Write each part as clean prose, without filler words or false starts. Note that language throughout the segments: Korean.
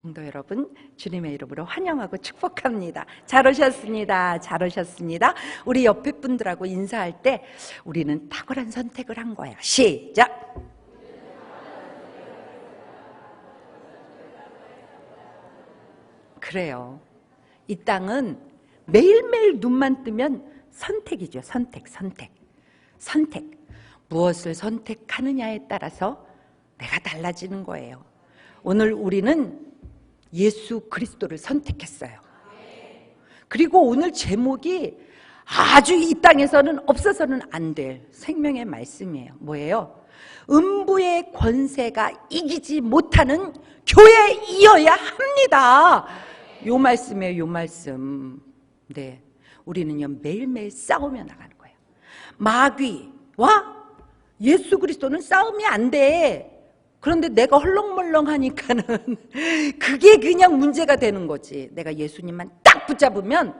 성도 여러분, 주님의 이름으로 환영하고 축복합니다. 잘 오셨습니다. 잘 오셨습니다. 우리 옆에 분들하고 인사할 때 우리는 탁월한 선택을 한 거야. 시작! 그래요. 이 땅은 매일매일 눈만 뜨면 선택이죠. 선택. 무엇을 선택하느냐에 따라서 내가 달라지는 거예요. 오늘 우리는 예수 그리스도를 선택했어요. 그리고 오늘 제목이 아주 이 땅에서는 없어서는 안 될 생명의 말씀이에요. 뭐예요? 음부의 권세가 이기지 못하는 교회이어야 합니다. 요 말씀이에요. 요 말씀. 네, 우리는요 매일매일 싸우며 나가는 거예요. 마귀와 예수 그리스도는 싸움이 안 돼. 그런데 내가 헐렁멀렁하니까는 그게 그냥 문제가 되는 거지. 내가 예수님만 딱 붙잡으면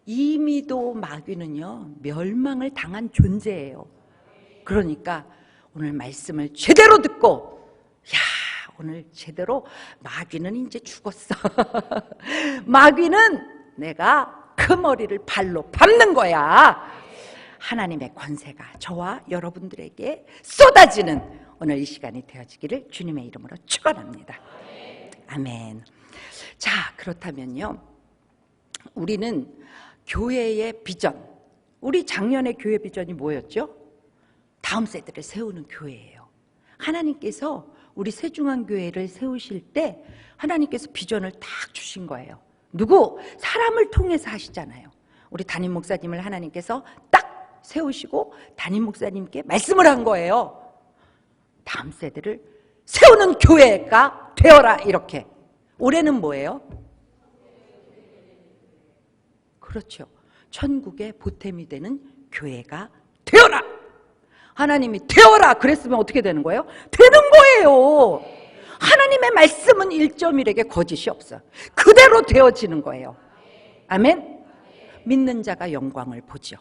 이미도 마귀는요 멸망을 당한 존재예요. 그러니까 오늘 말씀을 제대로 듣고, 야, 오늘 제대로 마귀는 이제 죽었어. 마귀는 내가 그 머리를 발로 밟는 거야. 하나님의 권세가 저와 여러분들에게 쏟아지는 오늘 이 시간이 되어지기를 주님의 이름으로 축원합니다. 아멘. 자, 그렇다면요, 우리는 교회의 비전, 우리 작년의 교회 비전이 뭐였죠? 다음 세대를 세우는 교회예요. 하나님께서 우리 새중앙교회를 세우실 때 하나님께서 비전을 딱 주신 거예요. 누구? 사람을 통해서 하시잖아요. 우리 담임 목사님을 하나님께서 딱 세우시고 담임 목사님께 말씀을 한 거예요. 다음 세대를 세우는 교회가 되어라, 이렇게. 올해는 뭐예요? 그렇죠. 천국의 보탬이 되는 교회가 되어라. 하나님이 되어라 그랬으면 어떻게 되는 거예요? 되는 거예요. 하나님의 말씀은 1.1에게 거짓이 없어요. 그대로 되어지는 거예요. 아멘. 믿는 자가 영광을 보죠.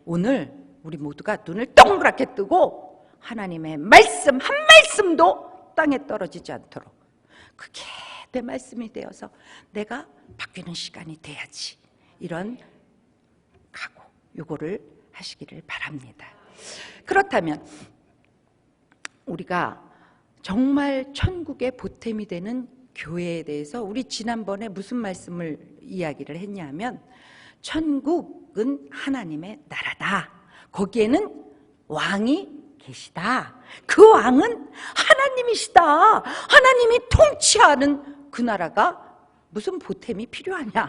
오늘 우리 모두가 눈을 동그랗게 뜨고 하나님의 말씀 한 말씀도 땅에 떨어지지 않도록, 그게 내 말씀이 되어서 내가 바뀌는 시간이 돼야지, 이런 각오, 요거를 하시기를 바랍니다. 그렇다면 우리가 정말 천국의 보탬이 되는 교회에 대해서 우리 지난번에 무슨 말씀을 이야기를 했냐면, 천국은 하나님의 나라다. 거기에는 왕이 계시다. 그 왕은 하나님이시다. 하나님이 통치하는 그 나라가 무슨 보탬이 필요하냐.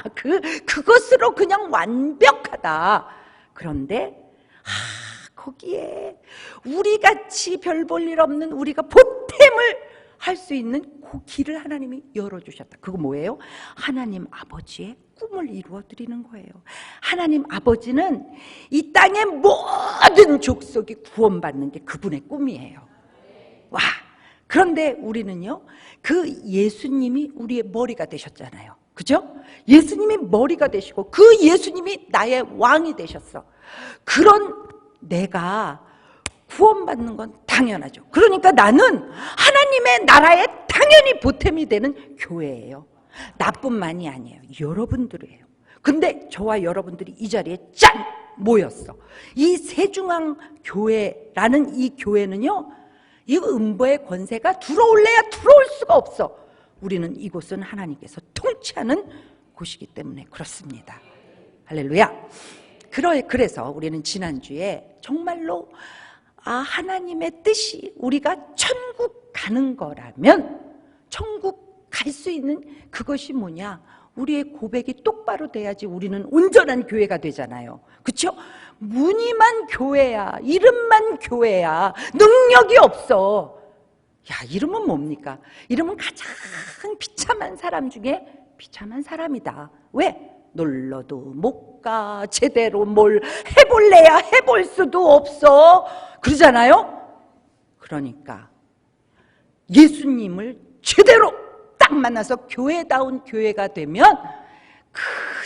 그것으로 그냥 완벽하다. 그런데 거기에 우리같이 별 볼 일 없는 우리가 보탬을 할 수 있는 그 길을 하나님이 열어주셨다. 그거 뭐예요? 하나님 아버지의 꿈을 이루어드리는 거예요. 하나님 아버지는 이 땅의 모든 족속이 구원받는 게 그분의 꿈이에요. 와! 그런데 우리는요, 그 예수님이 우리의 머리가 되셨잖아요. 그죠? 예수님이 머리가 되시고 그 예수님이 나의 왕이 되셨어. 그런 내가 구원받는 건 당연하죠. 그러니까 나는 하나님의 나라에 당연히 보탬이 되는 교회예요. 나뿐만이 아니에요. 여러분들이에요. 근데 저와 여러분들이 이 자리에 짠! 모였어. 이 새중앙교회라는 이 교회는요, 이 음부의 권세가 들어올래야 들어올 수가 없어. 우리는 이곳은 하나님께서 통치하는 곳이기 때문에 그렇습니다. 할렐루야. 그래서 우리는 지난주에 정말로 하나님의 뜻이 우리가 천국 가는 거라면, 천국 갈 수 있는 그것이 뭐냐? 우리의 고백이 똑바로 돼야지 우리는 온전한 교회가 되잖아요. 그렇죠? 무늬만 교회야, 이름만 교회야, 능력이 없어. 야, 이름은 뭡니까? 이름은 가장 비참한 사람 중에 비참한 사람이다. 왜? 놀러도 못 가, 제대로 뭘 해볼래야 해볼 수도 없어, 그러잖아요. 그러니까 예수님을 제대로 딱 만나서 교회다운 교회가 되면 그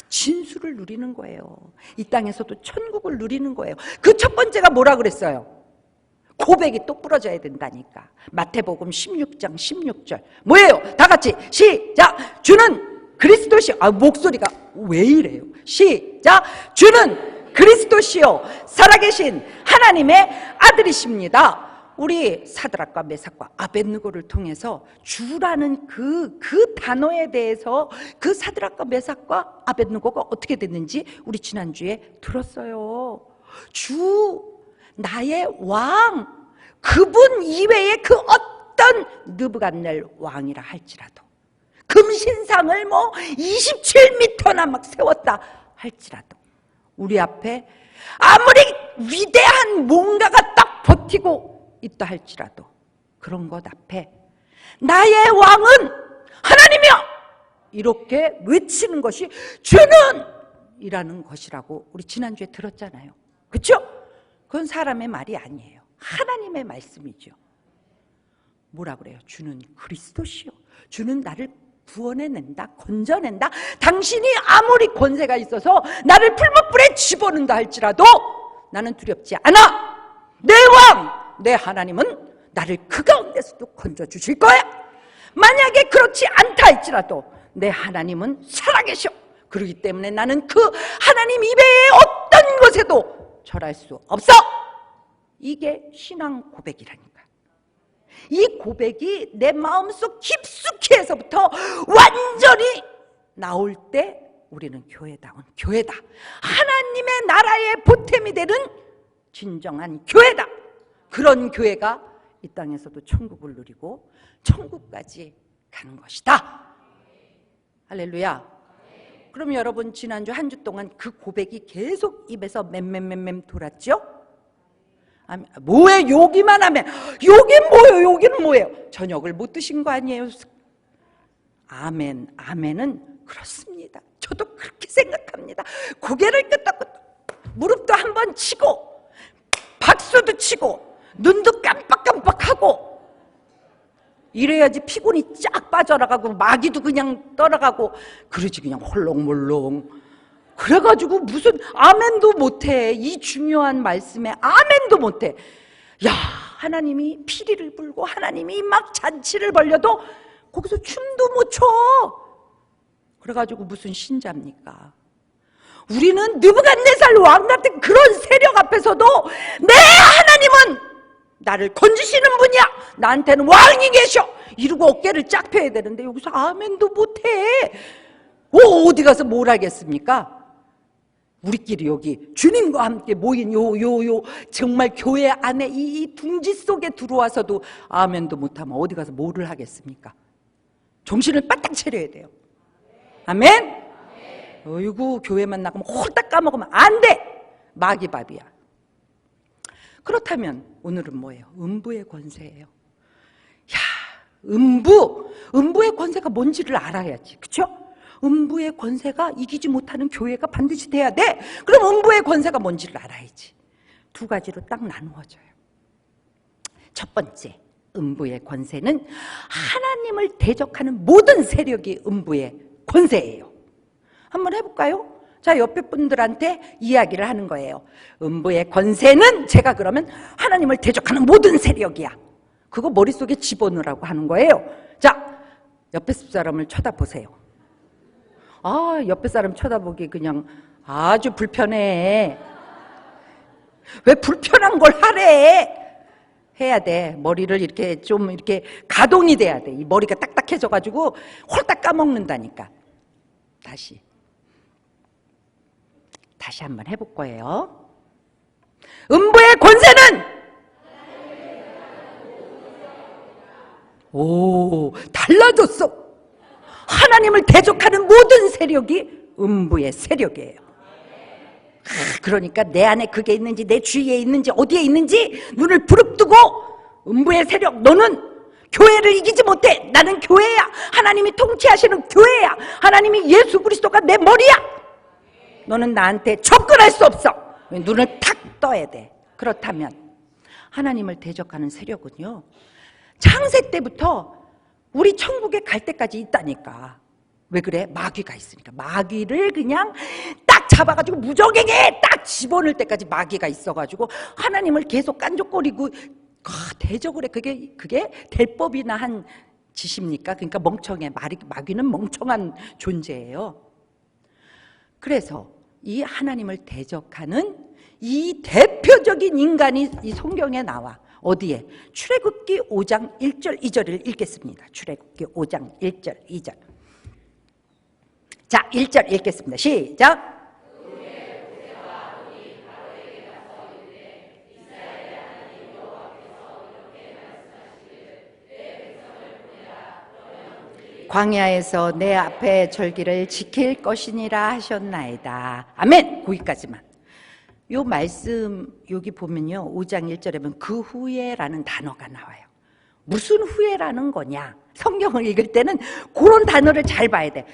진수를 누리는 거예요. 이 땅에서도 천국을 누리는 거예요. 그 첫 번째가 뭐라 그랬어요? 고백이 똑 부러져야 된다니까. 마태복음 16장 16절 뭐예요? 다 같이 시작. 주는 그리스도시요. 목소리가 왜 이래요? 시작. 주는 그리스도시요 살아계신 하나님의 아들이십니다. 우리 사드락과 메삭과 아벳느고를 통해서 주라는 그 단어에 대해서 그 사드락과 메삭과 아벳느고가 어떻게 됐는지 우리 지난주에 들었어요. 주, 나의 왕, 그분 이외에 그 어떤 느부갓넬 왕이라 할지라도 금신상을 27m나 막 세웠다 할지라도 우리 앞에 아무리 위대한 뭔가가 딱 버티고 있다 할지라도 그런 것 앞에 나의 왕은 하나님이여 이렇게 외치는 것이 주는 이라는 것이라고 우리 지난주에 들었잖아요. 그렇죠? 그건 사람의 말이 아니에요. 하나님의 말씀이죠. 뭐라 그래요? 주는 그리스도시요 주는 나를 구원해낸다, 건져낸다. 당신이 아무리 권세가 있어서 나를 풀무불에 집어넣는다 할지라도 나는 두렵지 않아. 내 왕, 내 하나님은 나를 그 가운데서도 건져주실 거야. 만약에 그렇지 않다 할지라도 내 하나님은 살아계셔. 그렇기 때문에 나는 그 하나님 이외의 어떤 것에도 절할 수 없어. 이게 신앙 고백이라니까. 이 고백이 내 마음속 깊숙이에서부터 완전히 나올 때 우리는 교회다운 교회다. 하나님의 나라의 보탬이 되는 진정한 교회다. 그런 교회가 이 땅에서도 천국을 누리고 천국까지 가는 것이다. 할렐루야. 그럼 여러분 지난주 한 주 동안 그 고백이 계속 입에서 맴맴맴맴 돌았죠? 뭐에 욕이만 하면 욕이 뭐예요? 여기는 뭐예요? 저녁을 못 드신 거 아니에요? 아멘. 아멘은 그렇습니다. 저도 그렇게 생각합니다. 고개를 끄덕끄덕 무릎도 한번 치고 박수도 치고 눈도 깜빡깜빡하고 이래야지 피곤이 쫙 빠져나가고 마귀도 그냥 떠나가고 그러지 그냥 홀렁몰렁 그래가지고 무슨 아멘도 못해. 이 중요한 말씀에 아멘도 못해. 야, 하나님이 피리를 불고 하나님이 막 잔치를 벌려도 거기서 춤도 못 춰. 그래가지고 무슨 신자입니까? 우리는 느부갓네살 왕 같은 그런 세력 앞에서도 내 하나님은 나를 건지시는 분이야. 나한테는 왕이 계셔. 이러고 어깨를 쫙 펴야 되는데 여기서 아멘도 못해. 어디 가서 뭘 하겠습니까? 우리끼리 여기 주님과 함께 모인 요 정말 교회 안에 이 둥지 속에 들어와서도 아멘도 못하면 어디 가서 뭐를 하겠습니까? 정신을 바짝 차려야 돼요. 아멘? 어이구 교회만 나가면 홀딱 까먹으면 안 돼. 마귀밥이야. 그렇다면 오늘은 뭐예요? 음부의 권세예요. 야, 음부의 권세가 뭔지를 알아야지. 그렇죠? 음부의 권세가 이기지 못하는 교회가 반드시 돼야 돼. 그럼 음부의 권세가 뭔지를 알아야지. 두 가지로 딱 나누어져요. 첫 번째, 음부의 권세는 하나님을 대적하는 모든 세력이 음부의 권세예요. 한번 해볼까요? 자, 옆에 분들한테 이야기를 하는 거예요. 음부의 권세는 제가 그러면 하나님을 대적하는 모든 세력이야. 그거 머릿속에 집어넣으라고 하는 거예요. 자, 옆에 사람을 쳐다보세요. 아, 옆에 사람 쳐다보기 그냥 아주 불편해. 왜 불편한 걸 하래? 해야 돼. 머리를 이렇게 좀 이렇게 가동이 돼야 돼. 이 머리가 딱딱해져가지고 홀딱 까먹는다니까. 다시 한번 해볼 거예요. 음부의 권세는 달라졌어. 하나님을 대적하는 모든 세력이 음부의 세력이에요. 그러니까 내 안에 그게 있는지 내 주위에 있는지 어디에 있는지 눈을 부릅뜨고 음부의 세력 너는 교회를 이기지 못해. 나는 교회야. 하나님이 통치하시는 교회야. 하나님이 예수 그리스도가 내 머리야. 너는 나한테 접근할 수 없어. 눈을 탁 떠야 돼. 그렇다면 하나님을 대적하는 세력은요 창세 때부터 우리 천국에 갈 때까지 있다니까. 왜 그래? 마귀가 있으니까. 마귀를 그냥 딱 잡아가지고 무적행에 딱 집어넣을 때까지 마귀가 있어가지고 하나님을 계속 깐족거리고 대적을 해. 그게 될 법이나 한 짓입니까? 그러니까 멍청해. 마귀는 멍청한 존재예요. 그래서 이 하나님을 대적하는 이 대표적인 인간이 이 성경에 나와. 어디에? 출애굽기 5장 1절 2절을 읽겠습니다. 출애굽기 5장 1절 2절. 자, 1절 읽겠습니다. 시작. 광야에서 내 앞에 절기를 지킬 것이니라 하셨나이다. 아멘. 거기까지만. 요 말씀 여기 보면요, 5장 1절에 보면 그 후에라는 단어가 나와요. 무슨 후에라는 거냐? 성경을 읽을 때는 그런 단어를 잘 봐야 돼.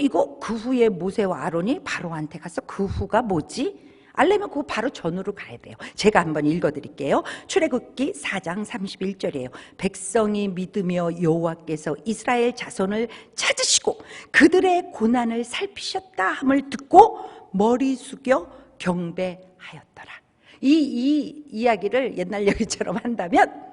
이거 그 후에 모세와 아론이 바로한테 가서 그 후가 뭐지? 알려면 그거 바로 전으로 가야 돼요. 제가 한번 읽어드릴게요. 출애굽기 4장 31절이에요. 백성이 믿으며 여호와께서 이스라엘 자손을 찾으시고 그들의 고난을 살피셨다 함을 듣고 머리 숙여 경배하였더라. 이 이야기를 옛날 얘기처럼 한다면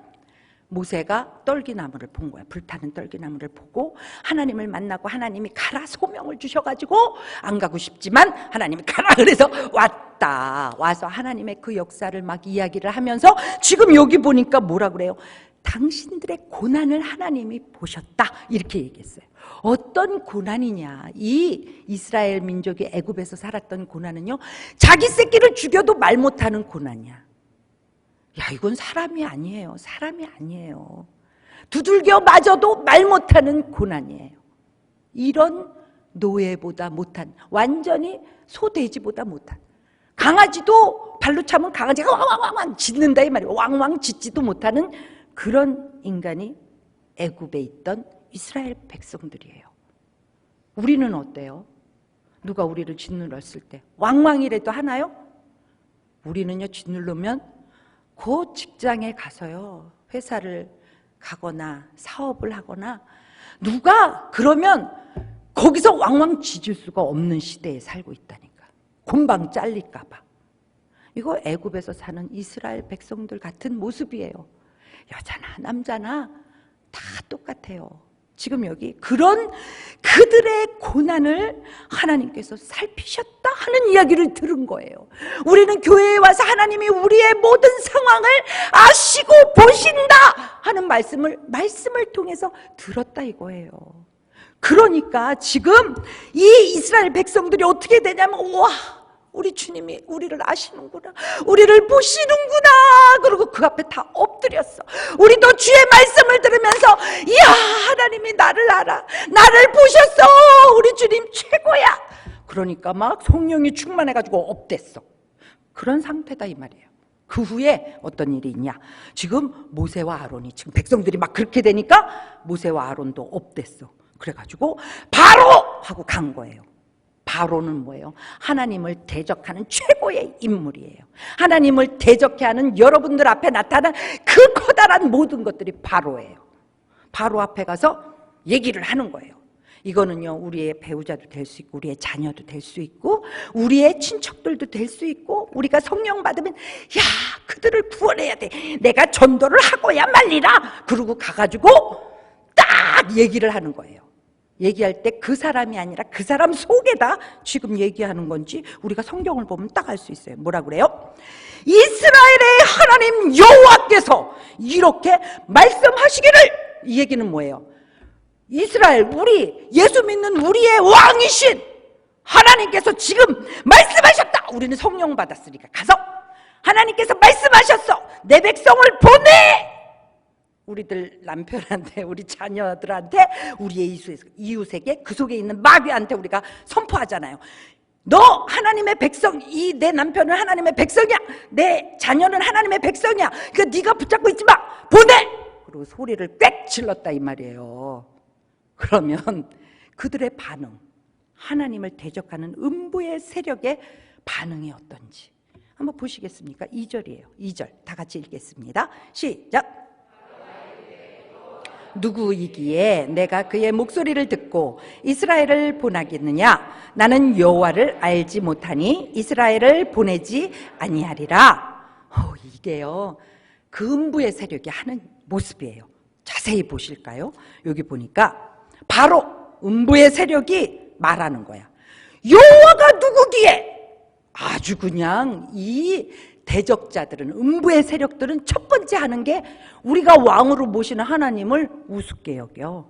모세가 떨기나무를 본 거야. 불타는 떨기나무를 보고 하나님을 만나고 하나님이 가라 소명을 주셔가지고 안 가고 싶지만 하나님이 가라 그래서 왔다. 와서 하나님의 그 역사를 막 이야기를 하면서 지금 여기 보니까 뭐라 그래요? 당신들의 고난을 하나님이 보셨다 이렇게 얘기했어요. 어떤 고난이냐? 이 이스라엘 민족이 애굽에서 살았던 고난은요, 자기 새끼를 죽여도 말 못하는 고난이야. 야, 이건 사람이 아니에요. 사람이 아니에요. 두들겨 맞아도 말 못하는 고난이에요. 이런 노예보다 못한, 완전히 소돼지보다 못한, 강아지도 발로 차면 강아지가 왕왕왕 짖는다 이 말이에요. 왕왕 짖지도 못하는 그런 인간이 애굽에 있던 이스라엘 백성들이에요. 우리는 어때요? 누가 우리를 짓눌렀을 때 왕왕이라도 하나요? 우리는요, 짓누르면 그 직장에 가서요, 회사를 가거나 사업을 하거나 누가 그러면 거기서 왕왕 짖을 수가 없는 시대에 살고 있다니까. 금방 잘릴까 봐. 이거 애굽에서 사는 이스라엘 백성들 같은 모습이에요. 여자나 남자나 다 똑같아요. 지금 여기 그런 그들의 고난을 하나님께서 살피셨다 하는 이야기를 들은 거예요. 우리는 교회에 와서 하나님이 우리의 모든 상황을 아시고 보신다 하는 말씀을 통해서 들었다 이거예요. 그러니까 지금 이 이스라엘 백성들이 어떻게 되냐면, 와, 우리 주님이 우리를 아시는구나, 우리를 보시는구나, 그리고 그 앞에 다 엎드렸어. 우리도 주의 말씀을 들으면서, 이야, 하나님이 나를 알아, 나를 보셨어, 우리 주님 최고야. 그러니까 막 성령이 충만해가지고 업됐어. 그런 상태다 이 말이에요. 그 후에 어떤 일이 있냐? 지금 모세와 아론이, 지금 백성들이 막 그렇게 되니까 모세와 아론도 업됐어. 그래가지고 바로 하고 간 거예요. 바로는 뭐예요? 하나님을 대적하는 최고의 인물이에요. 하나님을 대적해 하는 여러분들 앞에 나타난 그 커다란 모든 것들이 바로예요. 바로 앞에 가서 얘기를 하는 거예요. 이거는요, 우리의 배우자도 될 수 있고, 우리의 자녀도 될 수 있고, 우리의 친척들도 될 수 있고, 우리가 성령 받으면, 야, 그들을 구원해야 돼, 내가 전도를 하고야 말리라, 그러고 가가지고 딱 얘기를 하는 거예요. 얘기할 때 그 사람이 아니라 그 사람 속에다 지금 얘기하는 건지 우리가 성경을 보면 딱 알 수 있어요. 뭐라 그래요? 이스라엘의 하나님 여호와께서 이렇게 말씀하시기를. 이 얘기는 뭐예요? 이스라엘, 우리 예수 믿는 우리의 왕이신 하나님께서 지금 말씀하셨다. 우리는 성령 받았으니까 가서 하나님께서 말씀하셨어, 내 백성을 보내. 우리들 남편한테, 우리 자녀들한테, 우리의 이웃에게, 그 속에 있는 마귀한테 우리가 선포하잖아요. 너 하나님의 백성, 내 남편은 하나님의 백성이야, 내 자녀는 하나님의 백성이야, 그러니까 네가 붙잡고 있지 마, 보내. 그리고 소리를 꽥 질렀다 이 말이에요. 그러면 그들의 반응, 하나님을 대적하는 음부의 세력의 반응이 어떤지 한번 보시겠습니까? 2절이에요. 2절 다 같이 읽겠습니다. 시작. 누구이기에 내가 그의 목소리를 듣고 이스라엘을 보내겠느냐? 나는 여호와를 알지 못하니 이스라엘을 보내지 아니하리라. 이게요, 그 음부의 세력이 하는 모습이에요. 자세히 보실까요? 여기 보니까 바로 음부의 세력이 말하는 거야. 여호와가 누구기에? 아주 그냥 이 대적자들은, 음부의 세력들은 첫 번째 하는 게 우리가 왕으로 모시는 하나님을 우습게 여겨.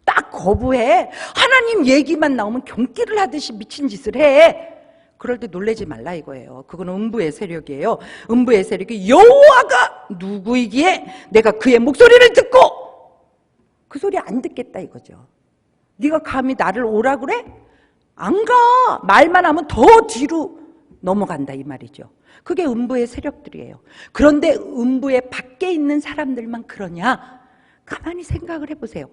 딱 거부해. 하나님 얘기만 나오면 경기를 하듯이 미친 짓을 해. 그럴 때 놀라지 말라 이거예요. 그건 음부의 세력이에요. 음부의 세력이 여호와가 누구이기에 내가 그의 목소리를 듣고, 그 소리 안 듣겠다 이거죠. 네가 감히 나를 오라 그래? 안 가. 말만 하면 더 뒤로 넘어간다 이 말이죠. 그게 음부의 세력들이에요. 그런데 음부의 밖에 있는 사람들만 그러냐? 가만히 생각을 해보세요.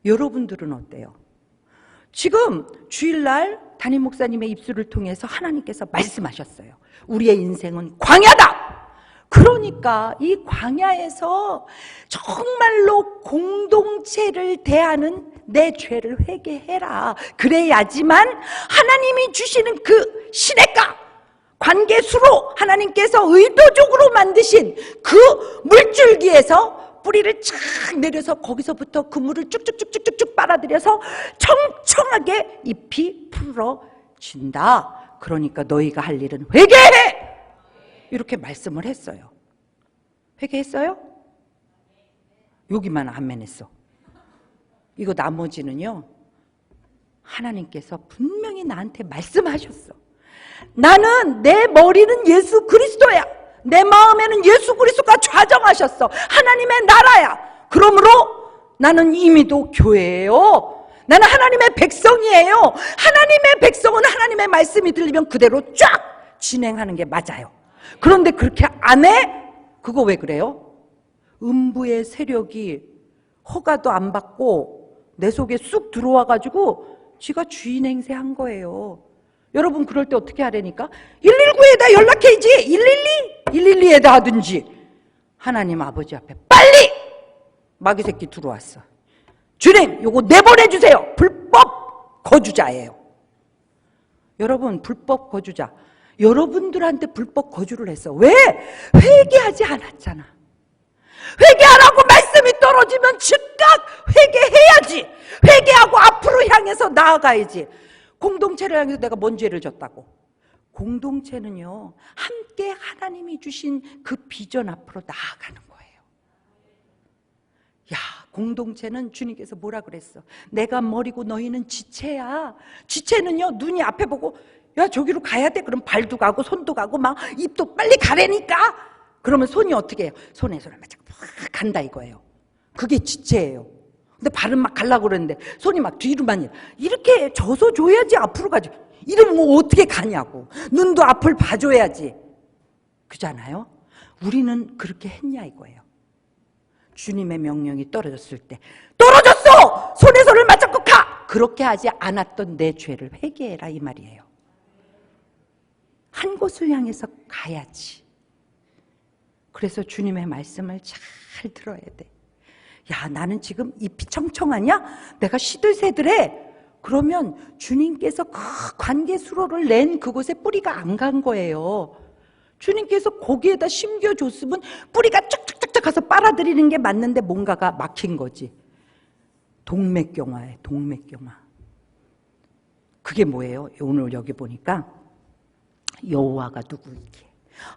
여러분들은 어때요? 지금 주일날 담임 목사님의 입술을 통해서 하나님께서 말씀하셨어요. 우리의 인생은 광야다. 그러니까 이 광야에서 정말로 공동체를 대하는 내 죄를 회개해라. 그래야지만 하나님이 주시는 그 시냇가, 관계수로 하나님께서 의도적으로 만드신 그 물줄기에서 뿌리를 착 내려서 거기서부터 그 물을 쭉쭉쭉쭉쭉 빨아들여서 청청하게 잎이 풀어진다. 그러니까 너희가 할 일은 회개해! 이렇게 말씀을 했어요. 회개했어요? 여기만 아멘 했어. 이거 나머지는요, 하나님께서 분명히 나한테 말씀하셨어. 나는, 내 머리는 예수 그리스도야. 내 마음에는 예수 그리스도가 좌정하셨어. 하나님의 나라야. 그러므로 나는 이미도 교회예요. 나는 하나님의 백성이에요. 하나님의 백성은 하나님의 말씀이 들리면 그대로 쫙 진행하는 게 맞아요. 그런데 그렇게 안 해? 그거 왜 그래요? 음부의 세력이 허가도 안 받고 내 속에 쑥 들어와가지고 지가 주인 행세한 거예요. 여러분 그럴 때 어떻게 하라니까? 119에다 연락해야지. 112에다 하든지. 하나님 아버지 앞에 빨리 마귀 새끼 들어왔어. 주님 요거 내보내주세요. 불법 거주자예요. 여러분 불법 거주자, 여러분들한테 불법 거주를 했어. 왜? 회개하지 않았잖아. 회개하라고 말씀이 떨어지면 즉각 회개해야지. 회개하고 앞으로 향해서 나아가야지. 공동체를 향해서 내가 뭔 죄를 졌다고? 공동체는요, 함께 하나님이 주신 그 비전 앞으로 나아가는 거예요. 야, 공동체는 주님께서 뭐라 그랬어? 내가 머리고 너희는 지체야. 지체는요, 눈이 앞에 보고 야 저기로 가야 돼. 그럼 발도 가고 손도 가고 막 입도 빨리 가라니까. 그러면 손이 어떻게 해요? 손에 손을 막 간다 이거예요. 그게 지체예요. 근데 발은 막 가려고 그러는데 손이 막 뒤로만 이렇게 져서 줘야지 앞으로 가지. 이러면 뭐 어떻게 가냐고. 눈도 앞을 봐줘야지. 그잖아요. 우리는 그렇게 했냐 이거예요. 주님의 명령이 떨어졌을 때 떨어졌어! 손에 손을 맞잡고 가! 그렇게 하지 않았던 내 죄를 회개해라 이 말이에요. 한 곳을 향해서 가야지. 그래서 주님의 말씀을 잘 들어야 돼. 야, 나는 지금 잎이 청청하냐? 내가 시들새들해. 그러면 주님께서 그 관계 수로를 낸 그곳에 뿌리가 안 간 거예요. 주님께서 거기에다 심겨줬으면 뿌리가 쫙쫙쫙쫙 가서 빨아들이는 게 맞는데 뭔가가 막힌 거지. 동맥경화예요. 동맥경화. 그게 뭐예요? 오늘 여기 보니까 여호와가 누구이기에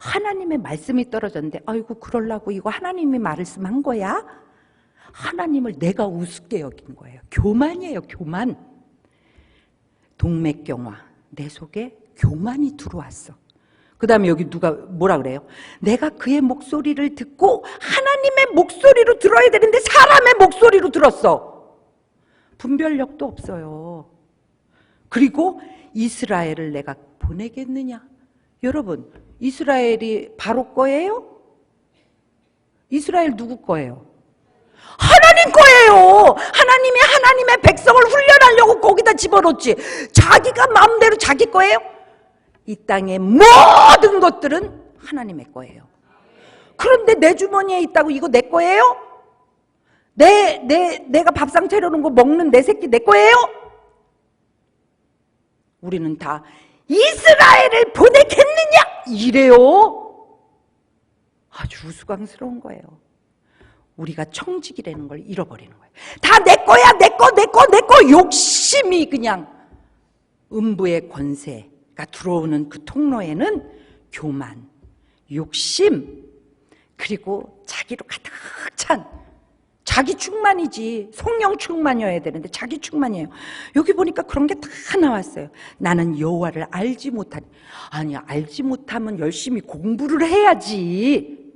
하나님의 말씀이 떨어졌는데 아이고 그러려고 이거 하나님이 말씀한 거야? 하나님을 내가 우습게 여긴 거예요. 교만이에요. 교만. 동맥경화. 내 속에 교만이 들어왔어. 그 다음에 여기 누가 뭐라 그래요? 내가 그의 목소리를 듣고 하나님의 목소리로 들어야 되는데 사람의 목소리로 들었어. 분별력도 없어요. 그리고 이스라엘을 내가 보내겠느냐? 여러분, 이스라엘이 바로 거예요? 이스라엘 누구 거예요? 하나님 거예요. 하나님이 하나님의 백성을 훈련하려고 거기다 집어넣지. 자기가 마음대로 자기 거예요? 이 땅의 모든 것들은 하나님의 거예요. 그런데 내 주머니에 있다고 이거 내 거예요? 내가 밥상 차려놓은 거 먹는 내 새끼 내 거예요? 우리는 다 이스라엘을 보내겠느냐? 이래요. 아주 우스꽝스러운 거예요. 우리가 청직이라는 걸 잃어버리는 거예요. 다 내 거야, 내 거, 내 거, 내 거. 욕심이 그냥 음부의 권세가 들어오는 그 통로에는 교만, 욕심, 그리고 자기로 가득 찬 자기 충만이지, 성령 충만이어야 되는데 자기 충만이에요. 여기 보니까 그런 게 다 나왔어요. 나는 여호와를 알지 못하니. 아니, 알지 못하면 열심히 공부를 해야지.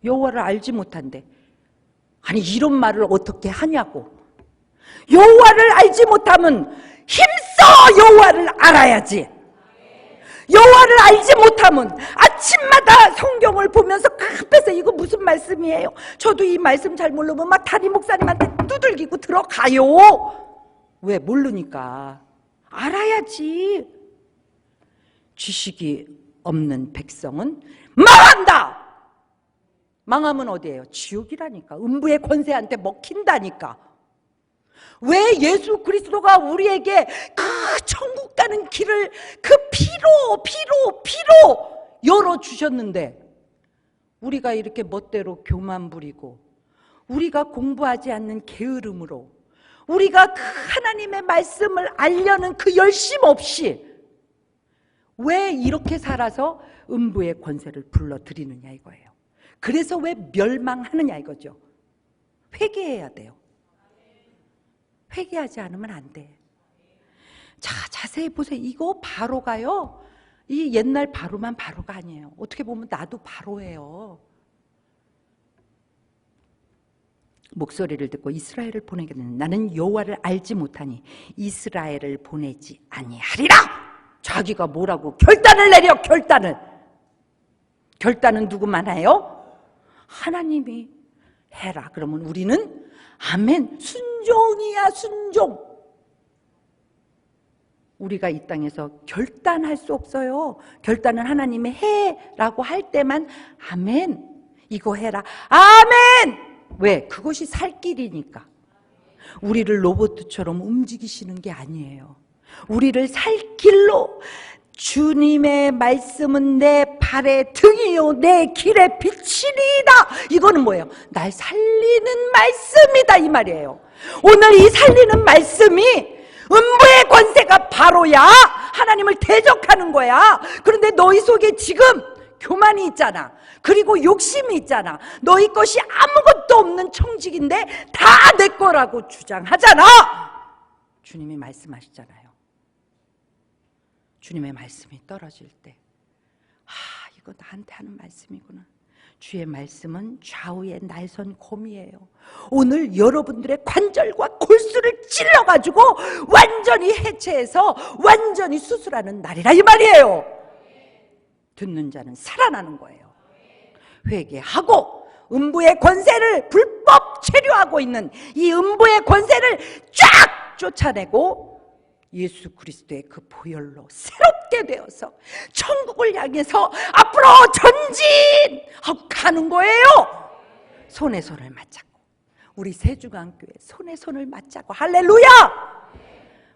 여호와를 알지 못한대. 아니, 이런 말을 어떻게 하냐고. 여호와를 알지 못하면 힘써 여호와를 알아야지. 여호와를 알지 못하면 아침마다 성경을 보면서 급해서 이거 무슨 말씀이에요? 저도 이 말씀 잘 모르면 막 담임 목사님한테 두들기고 들어가요. 왜? 모르니까. 알아야지. 지식이 없는 백성은 망한다. 망하면 어디예요? 지옥이라니까. 음부의 권세한테 먹힌다니까. 왜 예수 그리스도가 우리에게 그 천국 가는 길을 그 피로 열어주셨는데 우리가 이렇게 멋대로 교만 부리고 우리가 공부하지 않는 게으름으로 우리가 그 하나님의 말씀을 알려는 그 열심 없이 왜 이렇게 살아서 음부의 권세를 불러들이느냐 이거예요. 그래서 왜 멸망하느냐 이거죠. 회개해야 돼요. 회개하지 않으면 안 돼. 자, 자세히 보세요. 이거 바로가요. 이 옛날 바로만 바로가 아니에요. 어떻게 보면 나도 바로예요. 목소리를 듣고 이스라엘을 보내겠는 나는 여호와를 알지 못하니 이스라엘을 보내지 아니하리라. 자기가 뭐라고 결단을 내려. 결단은 누구만 해요? 하나님이 해라. 그러면 우리는 아멘, 순종이야, 순종. 우리가 이 땅에서 결단할 수 없어요. 결단은 하나님의 해라고 할 때만 아멘, 이거 해라, 아멘. 왜? 그것이 살 길이니까. 우리를 로봇처럼 움직이시는 게 아니에요. 우리를 살 길로 주님의 말씀은 내 발의 등이요 내 길의 빛이니이다. 이거는 뭐예요? 날 살리는 말씀이다 이 말이에요. 오늘 이 살리는 말씀이 음부의 권세가 바로야. 하나님을 대적하는 거야. 그런데 너희 속에 지금 교만이 있잖아. 그리고 욕심이 있잖아. 너희 것이 아무것도 없는 청직인데 다 내 거라고 주장하잖아. 주님이 말씀하시잖아요. 주님의 말씀이 떨어질 때 이거 나한테 하는 말씀이구나. 주의 말씀은 좌우의 날선 곰이에요. 오늘 여러분들의 관절과 골수를 찔러가지고 완전히 해체해서 완전히 수술하는 날이라 이 말이에요. 듣는 자는 살아나는 거예요. 회개하고 음부의 권세를 불법 체류하고 있는 이 음부의 권세를 쫙 쫓아내고 예수 그리스도의 그 보혈로 새롭게 되어서 천국을 향해서 앞으로 전진하고 가는 거예요. 손에 손을 맞잡고 우리 세주강교회 손에 손을 맞잡고 할렐루야.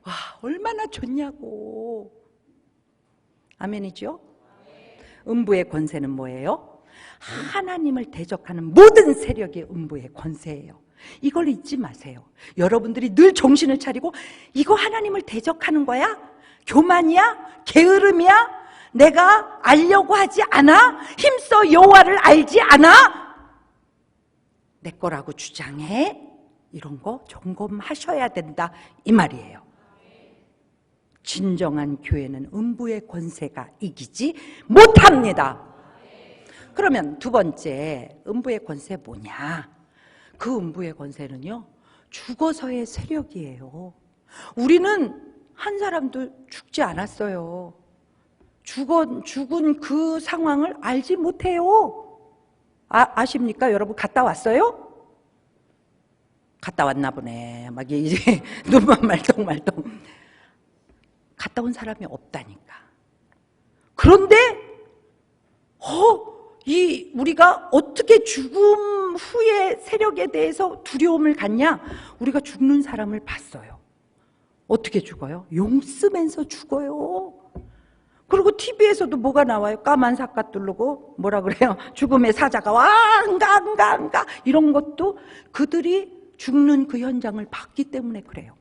와, 얼마나 좋냐고. 아멘이죠? 음부의 권세는 뭐예요? 하나님을 대적하는 모든 세력이 음부의 권세예요. 이걸 잊지 마세요. 여러분들이 늘 정신을 차리고 이거 하나님을 대적하는 거야? 교만이야? 게으름이야? 내가 알려고 하지 않아? 힘써 여호와를 알지 않아? 내 거라고 주장해? 이런 거 점검하셔야 된다 이 말이에요. 진정한 교회는 음부의 권세가 이기지 못합니다. 그러면 두 번째 음부의 권세 뭐냐? 그 음부의 권세는요, 죽어서의 세력이에요. 우리는 한 사람도 죽지 않았어요. 죽은 그 상황을 알지 못해요. 아십니까? 여러분 갔다 왔어요? 갔다 왔나 보네. 막 이제 눈만 말똥말똥. 갔다 온 사람이 없다니까. 그런데 우리가 어떻게 죽음 후의 세력에 대해서 두려움을 갖냐? 우리가 죽는 사람을 봤어요. 어떻게 죽어요? 용 쓰면서 죽어요. 그리고 TV에서도 뭐가 나와요? 까만 삿갓 두르고 뭐라 그래요? 죽음의 사자가 와 안가 이런 것도 그들이 죽는 그 현장을 봤기 때문에 그래요.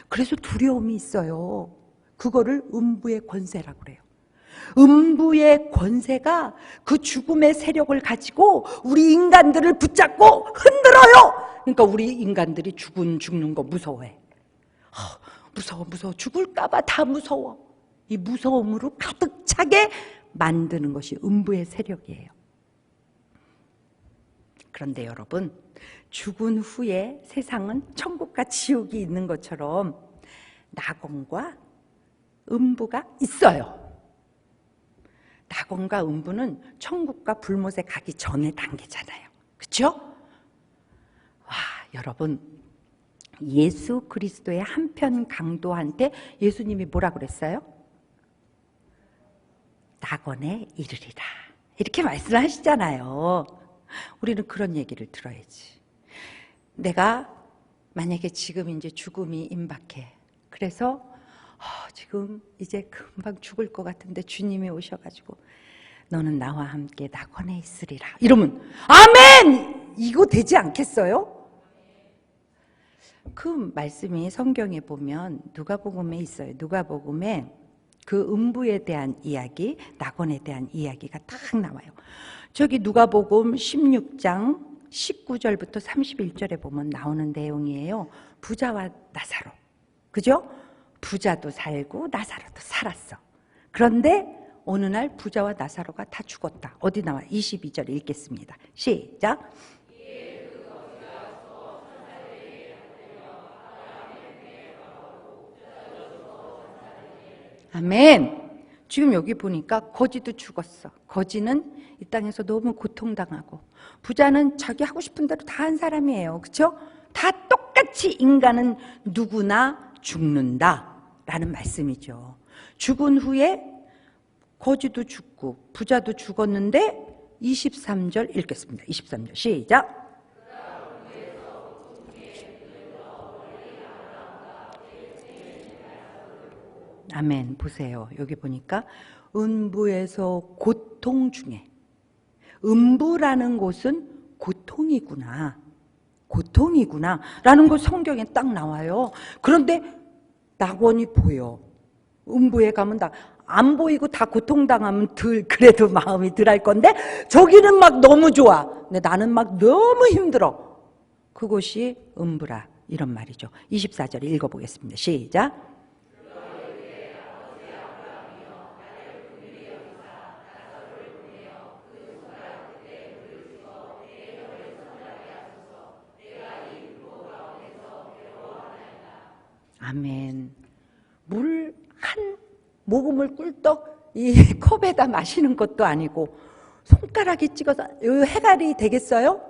그래서 두려움이 있어요. 그거를 음부의 권세라고 그래요. 음부의 권세가 그 죽음의 세력을 가지고 우리 인간들을 붙잡고 흔들어요. 그러니까 우리 인간들이 죽는 거 무서워해. 무서워 죽을까봐 다 무서워. 이 무서움으로 가득 차게 만드는 것이 음부의 세력이에요. 그런데 여러분, 죽은 후에 세상은 천국과 지옥이 있는 것처럼 낙원과 음부가 있어요. 낙원과 음부는 천국과 불못에 가기 전의 단계잖아요. 그렇죠? 와, 여러분, 예수 그리스도의 한편 강도한테 예수님이 뭐라 그랬어요? 낙원에 이르리라. 이렇게 말씀하시잖아요. 우리는 그런 얘기를 들어야지. 내가 만약에 지금 이제 죽음이 임박해. 그래서 지금 이제 금방 죽을 것 같은데 주님이 오셔가지고 너는 나와 함께 낙원에 있으리라. 이러면 아멘! 이거 되지 않겠어요? 그 말씀이 성경에 보면 누가복음에 있어요. 누가복음에 그 음부에 대한 이야기, 낙원에 대한 이야기가 딱 나와요. 저기 누가복음 16장 19절부터 31절에 보면 나오는 내용이에요. 부자와 나사로. 그죠? 부자도 살고 나사로도 살았어. 그런데 어느 날 부자와 나사로가 다 죽었다. 어디 나와? 22절 읽겠습니다. 시작. 아멘. 지금 여기 보니까 거지도 죽었어. 거지는 이 땅에서 너무 고통당하고, 부자는 자기 하고 싶은 대로 다 한 사람이에요. 그렇죠? 다 똑같이 인간은 누구나 죽는다라는 말씀이죠. 죽은 후에 거지도 죽고 부자도 죽었는데 23절 읽겠습니다. 23절 시작. 아멘. 보세요. 여기 보니까 음부에서 고통 중에, 음부라는 곳은 고통이구나. 고통이구나 라는 거 성경에 딱 나와요. 그런데 낙원이 보여. 음부에 가면 안 보이고 다 고통당하면 그래도 마음이 덜 할 건데, 저기는 막 너무 좋아. 근데 나는 막 너무 힘들어. 그곳이 음부라, 이런 말이죠. 24절 읽어보겠습니다. 시작. 아멘. 물 한 모금을 꿀떡 이 컵에다 마시는 것도 아니고 손가락이 찍어서 해갈이 되겠어요?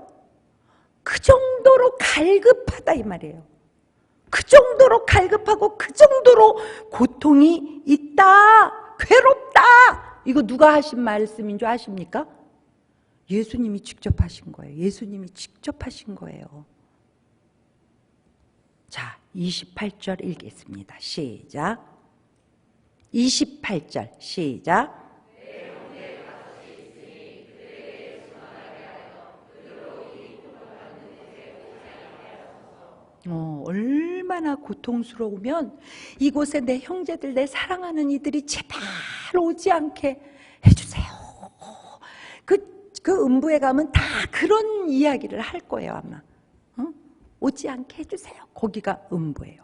그 정도로 갈급하다 이 말이에요. 그 정도로 갈급하고 그 정도로 고통이 있다, 괴롭다. 이거 누가 하신 말씀인 줄 아십니까? 예수님이 직접 하신 거예요. 예수님이 직접 하신 거예요. 자, 28절 읽겠습니다. 시작. 28절 시작. 얼마나 고통스러우면 이곳에 내 형제들, 내 사랑하는 이들이 제발 오지 않게 해주세요. 그 음부에 가면 다 그런 이야기를 할 거예요, 아마. 오지 않게 해주세요. 거기가 음부예요.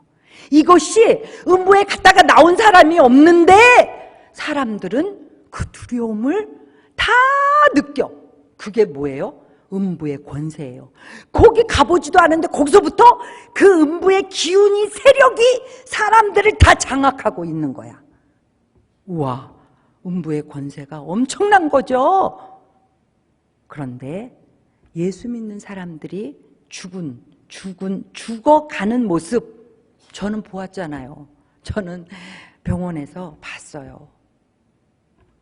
이것이 음부에 갔다가 나온 사람이 없는데 사람들은 그 두려움을 다 느껴. 그게 뭐예요? 음부의 권세예요. 거기 가보지도 않은데 거기서부터 그 음부의 기운이, 세력이 사람들을 다 장악하고 있는 거야. 우와, 음부의 권세가 엄청난 거죠. 그런데 예수 믿는 사람들이 죽어가는 모습 저는 보았잖아요. 저는 병원에서 봤어요.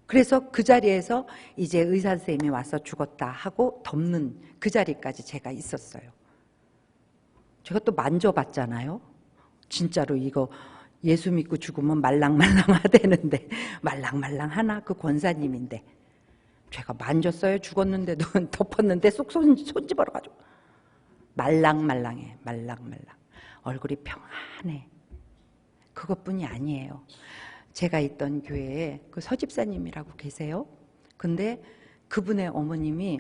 그래서 그 자리에서 이제 의사 선생님이 와서 죽었다 하고 덮는 그 자리까지 제가 있었어요. 제가 또 만져봤잖아요. 진짜로 이거 예수 믿고 죽으면 말랑말랑하대는데 말랑말랑하나? 그 권사님인데 제가 만졌어요. 죽었는데도 덮었는데 쏙 손집어가지고 말랑말랑해. 말랑말랑. 얼굴이 평안해. 그것뿐이 아니에요. 제가 있던 교회에 그 서집사님이라고 계세요. 근데 그분의 어머님이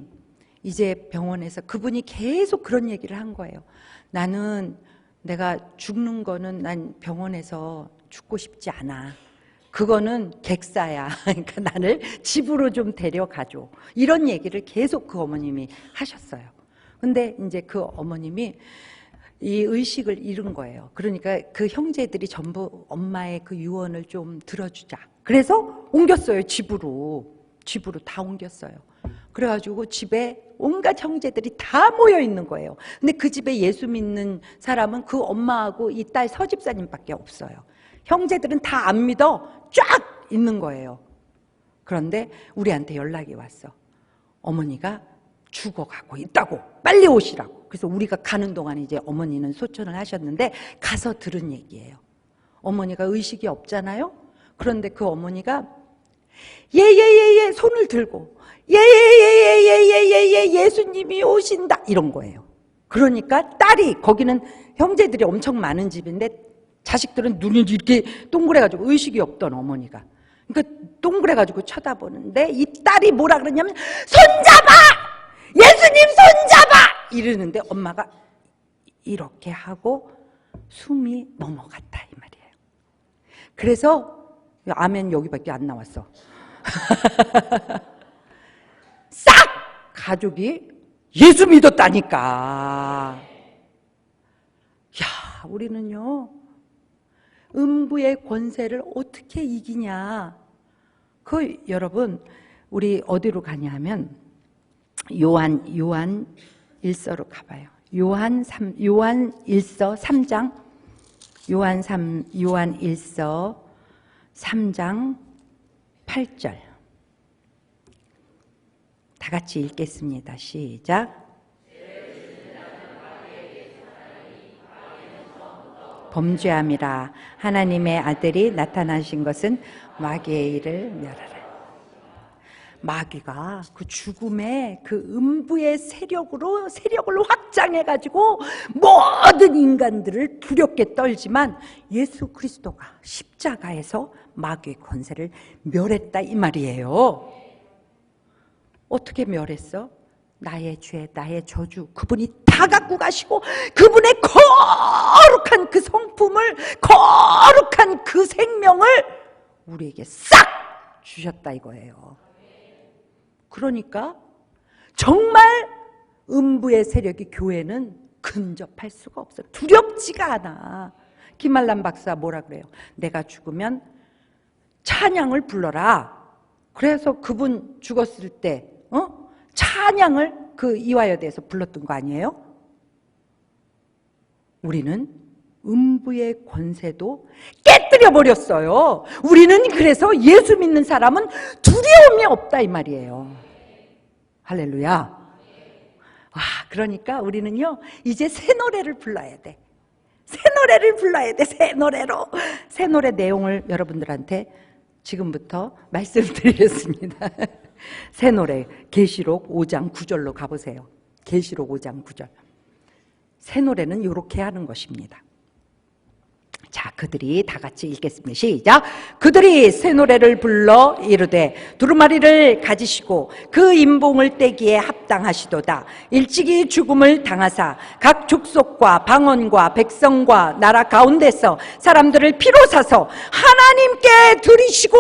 이제 병원에서 그분이 계속 그런 얘기를 한 거예요. 나는 내가 죽는 거는 난 병원에서 죽고 싶지 않아. 그거는 객사야. 그러니까 나를 집으로 좀 데려가줘. 이런 얘기를 계속 그 어머님이 하셨어요. 근데 이제 그 어머님이 이 의식을 잃은 거예요. 그러니까 그 형제들이 전부 엄마의 그 유언을 좀 들어주자. 그래서 옮겼어요. 집으로 다 옮겼어요. 그래가지고 집에 온갖 형제들이 다 모여 있는 거예요. 근데 그 집에 예수 믿는 사람은 그 엄마하고 이 딸 서집사님밖에 없어요. 형제들은 다 안 믿어 쫙 있는 거예요. 그런데 우리한테 연락이 왔어. 어머니가 죽어가고 있다고, 빨리 오시라고. 그래서 우리가 가는 동안 이제 어머니는 소천을 하셨는데 가서 들은 얘기예요. 어머니가 의식이 없잖아요. 그런데 그 어머니가 예예예예 손을 들고 예예예예예예예 예수님이 오신다 이런 거예요. 그러니까 딸이, 거기는 형제들이 엄청 많은 집인데 자식들은 눈이 이렇게 동그래가지고 의식이 없던 어머니가, 그러니까 동그래가지고 쳐다보는데 이 딸이 뭐라 그러냐면 손잡아! 예수님 손잡아! 이러는데 엄마가 이렇게 하고 숨이 넘어갔다 이 말이에요. 그래서 아멘 여기밖에 안 나왔어. 싹 가족이 예수 믿었다니까. 야, 우리는요 음부의 권세를 어떻게 이기냐. 그 여러분 우리 어디로 가냐면 요한 1서로 가봐요. 요한 1서 3장 요한 1서 3장 8절 다 같이 읽겠습니다. 시작. 범죄함이라 하나님의 아들이 나타나신 것은 마귀의 일을 멸하라. 마귀가 그 죽음의 그 음부의 세력을 확장해가지고 모든 인간들을 두렵게 떨지만 예수 그리스도가 십자가에서 마귀의 권세를 멸했다 이 말이에요. 어떻게 멸했어? 나의 죄, 나의 저주 그분이 다 갖고 가시고 그분의 거룩한 그 성품을, 거룩한 그 생명을 우리에게 싹 주셨다 이거예요. 그러니까 정말 음부의 세력이 교회는 근접할 수가 없어. 두렵지가 않아. 김말란 박사 뭐라 그래요? 내가 죽으면 찬양을 불러라. 그래서 그분 죽었을 때 찬양을 그 이화여대에서 불렀던 거 아니에요? 우리는 음부의 권세도 깨뜨려 버렸어요. 우리는 그래서 예수 믿는 사람은 두려움이 없다 이 말이에요. 할렐루야. 그러니까 우리는요 이제 새 노래를 불러야 돼. 새 노래를 불러야 돼. 새 노래로. 새 노래 내용을 여러분들한테 지금부터 말씀드리겠습니다. 새 노래 계시록 5장 9절로 가보세요. 계시록 5장 9절. 새 노래는 이렇게 하는 것입니다. 자, 그들이 다 같이 읽겠습니다. 시작. 그들이 새 노래를 불러 이르되 두루마리를 가지시고 그 인봉을 떼기에 합당하시도다. 일찍이 죽음을 당하사 각 족속과 방언과 백성과 나라 가운데서 사람들을 피로 사서 하나님께 드리시고.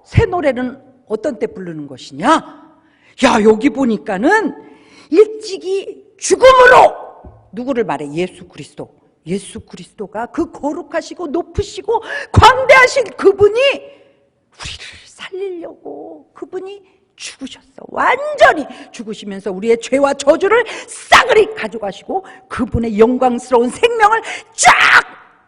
새 노래는 어떤 때 부르는 것이냐? 야, 여기 보니까는 일찍이 죽음으로, 누구를 말해? 예수 그리스도. 예수 그리스도가 그 거룩하시고 높으시고 광대하신 그분이 우리를 살리려고 그분이 죽으셨어. 완전히 죽으시면서 우리의 죄와 저주를 싸그리 가져가시고 그분의 영광스러운 생명을 쫙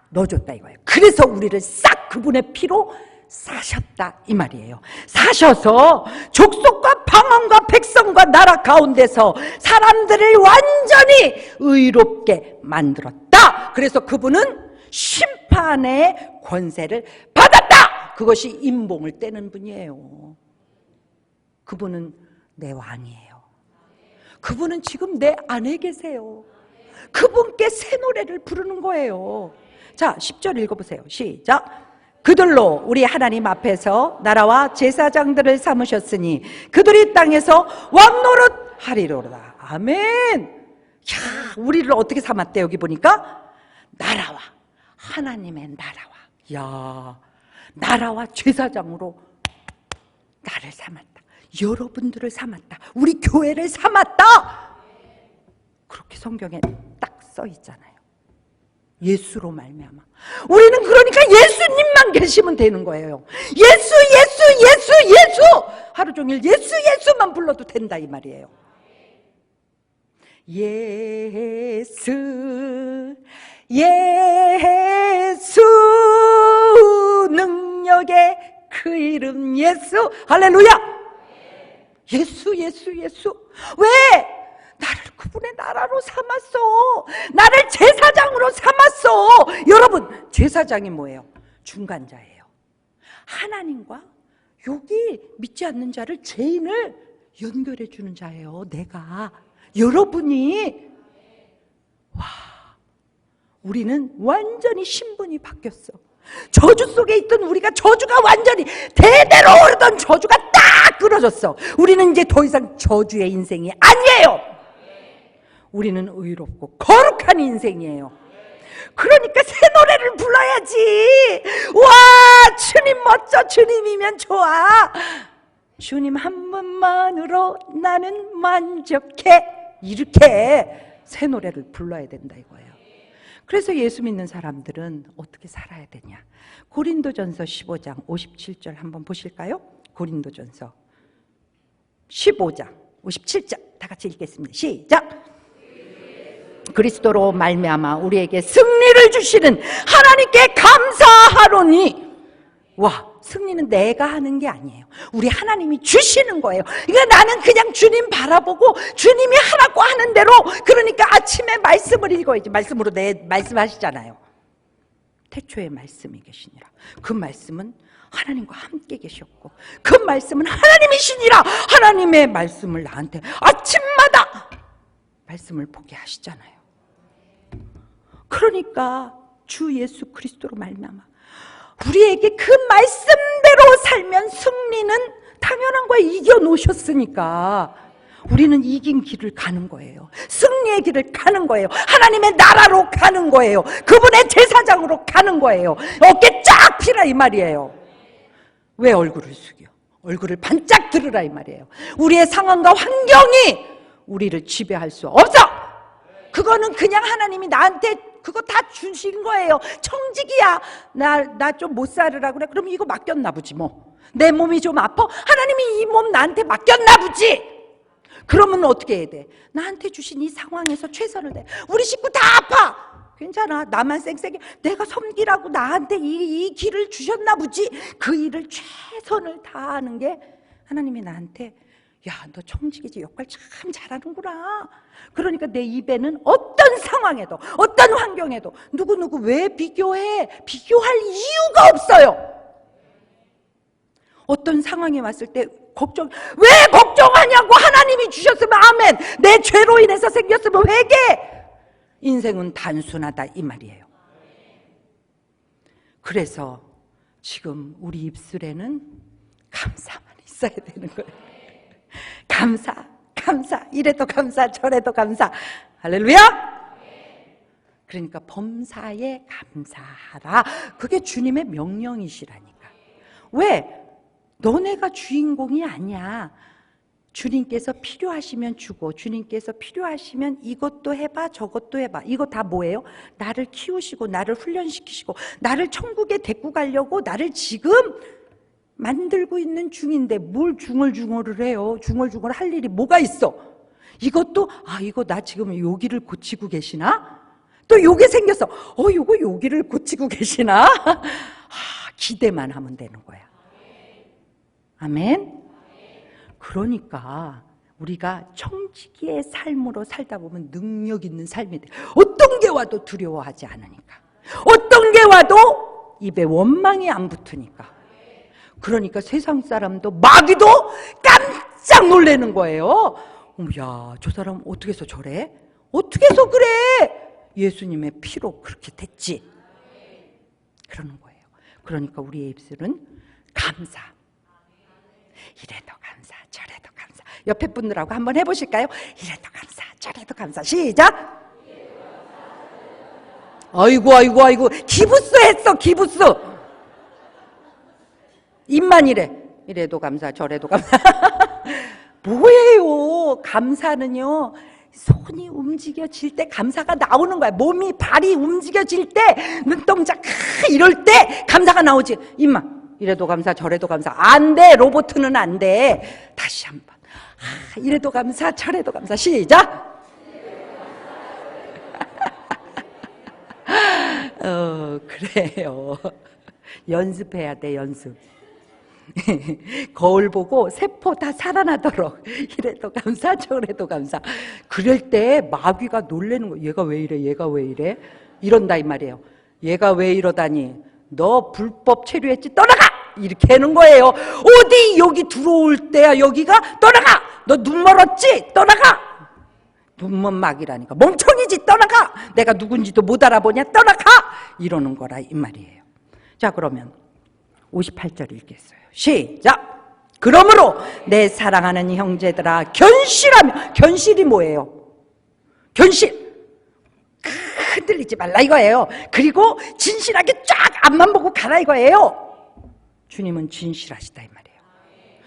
넣어줬다 이거예요. 그래서 우리를 싹 그분의 피로 사셨다 이 말이에요. 사셔서 족속과 방언과 백성과 나라 가운데서 사람들을 완전히 의롭게 만들었다. 그래서 그분은 심판의 권세를 받았다. 그것이 임봉을 떼는 분이에요. 그분은 내 왕이에요. 그분은 지금 내 안에 계세요. 그분께 새 노래를 부르는 거예요. 자, 10절 읽어보세요. 시작. 그들로 우리 하나님 앞에서 나라와 제사장들을 삼으셨으니 그들이 땅에서 왕노릇 하리로다. 아멘. 야, 우리를 어떻게 삼았대? 여기 보니까 나라와, 하나님의 나라와, 야, 나라와 제사장으로 나를 삼았다. 여러분들을 삼았다. 우리 교회를 삼았다. 그렇게 성경에 딱 써 있잖아요. 예수로 말미암아. 우리는 그러니까 예수님만 계시면 되는 거예요. 예수, 예수, 예수, 예수. 하루 종일 예수, 예수만 불러도 된다 이 말이에요. 예수, 예수, 능력의 그 이름 예수. 할렐루야. 예수, 예수, 예수. 왜? 나를 그분의 나라로 삼았어. 나를 제사장으로 삼았어. 여러분, 제사장이 뭐예요? 중간자예요. 하나님과 여기 믿지 않는 자를, 죄인을 연결해 주는 자예요. 내가, 여러분이. 와, 우리는 완전히 신분이 바뀌었어. 저주 속에 있던 우리가, 저주가 완전히 대대로 오르던 저주가 딱 끊어졌어. 우리는 이제 더 이상 저주의 인생이 아니에요. 우리는 의롭고 거룩한 인생이에요. 그러니까 새 노래를 불러야지. 와, 주님 멋져. 주님이면 좋아. 주님 한 분만으로 나는 만족해. 이렇게 새 노래를 불러야 된다 이거예요. 그래서 예수 믿는 사람들은 어떻게 살아야 되냐. 고린도전서 15장 57절 한번 보실까요? 고린도전서 15장 57절 다 같이 읽겠습니다. 시작. 그리스도로 말미암아 우리에게 승리를 주시는 하나님께 감사하노니. 와, 승리는 내가 하는 게 아니에요. 우리 하나님이 주시는 거예요. 그러니까 나는 그냥 주님 바라보고 주님이 하라고 하는 대로. 그러니까 아침에 말씀을 읽어야지. 말씀으로 내 말씀하시잖아요. 태초에 말씀이 계시니라. 그 말씀은 하나님과 함께 계셨고 그 말씀은 하나님이시니라. 하나님의 말씀을 나한테 아침마다 말씀을 보게 하시잖아요. 그러니까 주 예수 그리스도로 말미암아 우리에게 그 말씀대로 살면 승리는 당연한 거예요. 이겨놓으셨으니까 우리는 이긴 길을 가는 거예요. 승리의 길을 가는 거예요. 하나님의 나라로 가는 거예요. 그분의 제사장으로 가는 거예요. 어깨 쫙 피라 이 말이에요. 왜 얼굴을 숙여? 얼굴을 반짝 들으라 이 말이에요. 우리의 상황과 환경이 우리를 지배할 수 없어. 그거는 그냥 하나님이 나한테 그거 다 주신 거예요. 청직이야. 나 좀 못 살으라 그래. 그럼 이거 맡겼나 보지 뭐. 내 몸이 좀 아파? 하나님이 이 몸 나한테 맡겼나 보지. 그러면 어떻게 해야 돼? 나한테 주신 이 상황에서 최선을 내. 우리 식구 다 아파. 괜찮아. 나만 쌩쌩해. 내가 섬기라고 나한테 이 길을 주셨나 보지. 그 일을 최선을 다하는 게 하나님이 나한테, 야, 너 청지기지 역할 참 잘하는구나. 그러니까 내 입에는 어떤 상황에도 어떤 환경에도 누구 왜 비교해? 비교할 이유가 없어요. 어떤 상황이 왔을 때 왜 걱정하냐고. 하나님이 주셨으면 아멘. 내 죄로 인해서 생겼으면 회개. 인생은 단순하다 이 말이에요. 그래서 지금 우리 입술에는 감사만 있어야 되는 거예요. 감사, 감사. 이래도 감사, 저래도 감사. 할렐루야. 그러니까 범사에 감사하라. 그게 주님의 명령이시라니까. 왜? 너네가 주인공이 아니야. 주님께서 필요하시면 주고 주님께서 필요하시면 이것도 해봐 저것도 해봐. 이거 다 뭐예요? 나를 키우시고 나를 훈련시키시고 나를 천국에 데리고 가려고 나를 지금 만들고 있는 중인데 뭘 중얼중얼을 해요. 중얼중얼 할 일이 뭐가 있어. 이것도 이거 나 지금 여기를 고치고 계시나? 또 요게 생겼어. 요거 여기를 고치고 계시나? 기대만 하면 되는 거야. 아멘. 그러니까 우리가 청지기의 삶으로 살다 보면 능력 있는 삶이 돼. 어떤 게 와도 두려워하지 않으니까. 어떤 게 와도 입에 원망이 안 붙으니까. 그러니까 세상 사람도 마귀도 깜짝 놀라는 거예요. 야, 저 사람 어떻게 해서 저래? 어떻게 해서 그래? 예수님의 피로 그렇게 됐지. 그러는 거예요. 그러니까 우리의 입술은 감사. 이래도 감사, 저래도 감사. 옆에 분들하고 한번 해보실까요? 이래도 감사, 저래도 감사. 시작. 아이고 기부스 했어. 기부스. 입만 이래도 감사, 저래도 감사. 뭐예요? 감사는요, 손이 움직여질 때 감사가 나오는 거야. 몸이, 발이 움직여질 때, 눈동자 이럴 때 감사가 나오지. 입만 이래도 감사, 저래도 감사. 안 돼. 로봇은 안 돼. 다시 한번. 이래도 감사, 저래도 감사. 시작. 그래요. 연습해야 돼, 연습. 거울 보고 세포 다 살아나도록. 이래도 감사, 저래도 감사. 그럴 때 마귀가 놀라는 거예요. 얘가 왜 이래, 얘가 왜 이래? 이런다 이 말이에요. 얘가 왜 이러다니, 너 불법 체류했지, 떠나가! 이렇게 하는 거예요. 어디 여기 들어올 때야 여기가 떠나가! 너 눈 멀었지? 떠나가! 눈먼 마귀라니까. 멍청이지, 떠나가! 내가 누군지도 못 알아보냐, 떠나가! 이러는 거라 이 말이에요. 자, 그러면 58절 읽겠어요. 시작. 그러므로 내 사랑하는 형제들아, 견실하며. 견실이 뭐예요? 견실. 흔들리지 말라 이거예요. 그리고 진실하게 쫙 앞만 보고 가라 이거예요. 주님은 진실하시다 이 말이에요.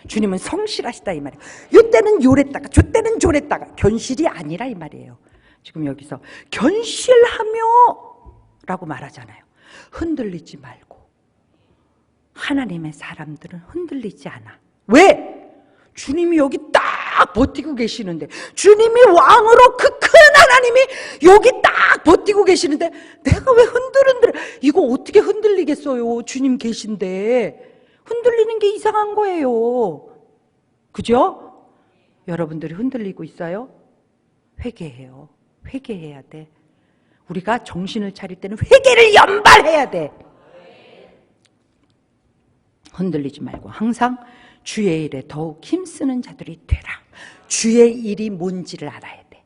주님은 성실하시다 이 말이에요. 요때는 요랬다가 저때는 저랬다가 견실이 아니라 이 말이에요. 지금 여기서 견실하며 라고 말하잖아요. 흔들리지 말고. 하나님의 사람들은 흔들리지 않아. 왜? 주님이 여기 딱 버티고 계시는데, 주님이 왕으로 그 큰 하나님이 여기 딱 버티고 계시는데 내가 왜 흔들흔들. 이거 어떻게 흔들리겠어요? 주님 계신데. 흔들리는 게 이상한 거예요. 그죠? 여러분들이 흔들리고 있어요? 회개해요. 회개해야 돼. 우리가 정신을 차릴 때는 회개를 연발해야 돼. 흔들리지 말고 항상 주의 일에 더욱 힘쓰는 자들이 되라. 주의 일이 뭔지를 알아야 돼.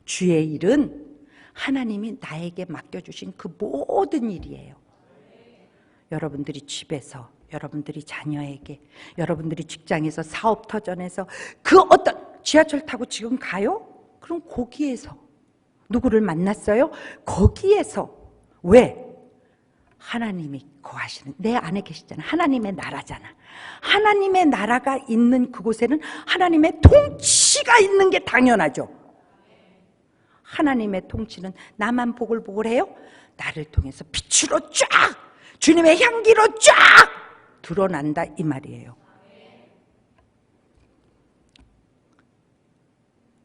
주의 일은 하나님이 나에게 맡겨주신 그 모든 일이에요. 여러분들이 집에서, 여러분들이 자녀에게, 여러분들이 직장에서, 사업터전에서, 그 어떤 지하철 타고 지금 가요? 그럼 거기에서 누구를 만났어요? 거기에서. 왜? 하나님이 거하시는, 내 안에 계시잖아. 하나님의 나라잖아. 하나님의 나라가 있는 그곳에는 하나님의 통치가 있는 게 당연하죠. 하나님의 통치는 나만 보글보글해요? 나를 통해서 빛으로 쫙, 주님의 향기로 쫙 드러난다 이 말이에요.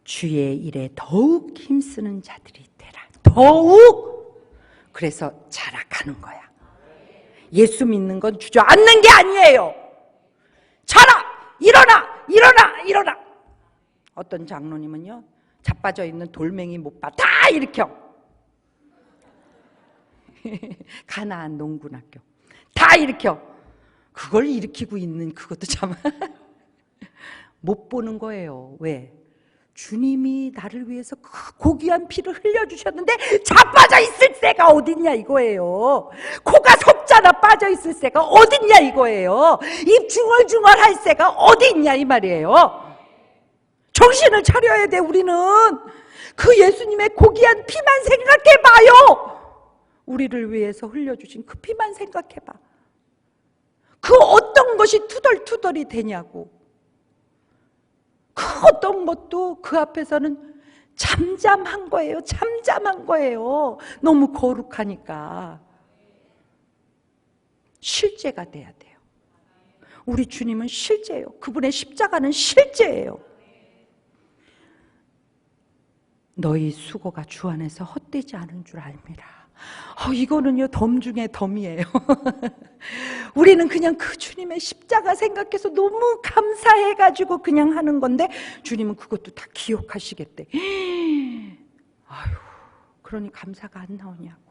주의 일에 더욱 힘쓰는 자들이 되라. 더욱. 그래서 자라가는 거야. 예수 믿는 건 주저앉는 게 아니에요. 자라! 일어나! 일어나! 일어나! 어떤 장로님은요, 자빠져 있는 돌멩이 못 봐. 다 일으켜. 가나안 농군학교. 다 일으켜. 그걸 일으키고 있는 그것도 참 못 보는 거예요. 왜? 주님이 나를 위해서 그 고귀한 피를 흘려주셨는데 자빠져 있을 새가 어딨냐 이거예요. 코가 석자나 빠져 있을 새가 어딨냐 이거예요. 입 중얼중얼 할 새가 어디 있냐 이 말이에요. 정신을 차려야 돼. 우리는 그 예수님의 고귀한 피만 생각해봐요. 우리를 위해서 흘려주신 그 피만 생각해봐. 그 어떤 것이 투덜투덜이 되냐고. 그 어떤 것도 그 앞에서는 잠잠한 거예요. 잠잠한 거예요. 너무 거룩하니까. 실제가 돼야 돼요. 우리 주님은 실제예요. 그분의 십자가는 실제예요. 너희 수고가 주 안에서 헛되지 않은 줄 알미라. 이거는요, 덤 중에 덤이에요. 우리는 그냥 그 주님의 십자가 생각해서 너무 감사해가지고 그냥 하는 건데, 주님은 그것도 다 기억하시겠대. 아유, 그러니 감사가 안 나오냐고.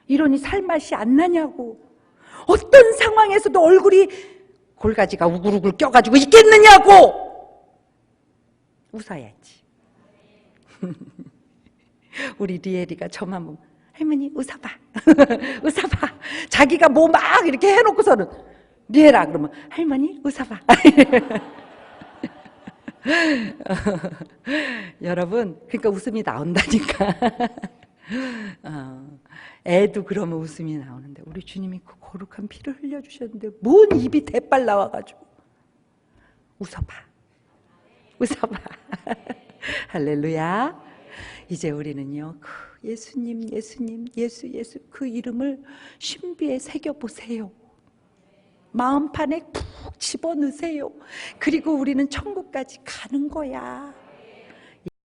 이러니 살맛이 안 나냐고. 어떤 상황에서도 얼굴이 골가지가 우글우글 껴가지고 있겠느냐고. 웃어야지. 우리 리엘이가 저만 보면 할머니 웃어봐. 웃어봐. 자기가 뭐 막 이렇게 해놓고서는 리엘아 그러면 할머니 웃어봐. 여러분 그러니까 웃음이 나온다니까. 애도 그러면 웃음이 나오는데 우리 주님이 그 거룩한 피를 흘려주셨는데 뭔 입이 대빨 나와가지고 웃어봐. 웃어봐. 할렐루야. 이제 우리는요 예수님 예수 그 이름을 신비에 새겨보세요. 마음판에 푹 집어넣으세요. 그리고 우리는 천국까지 가는 거야.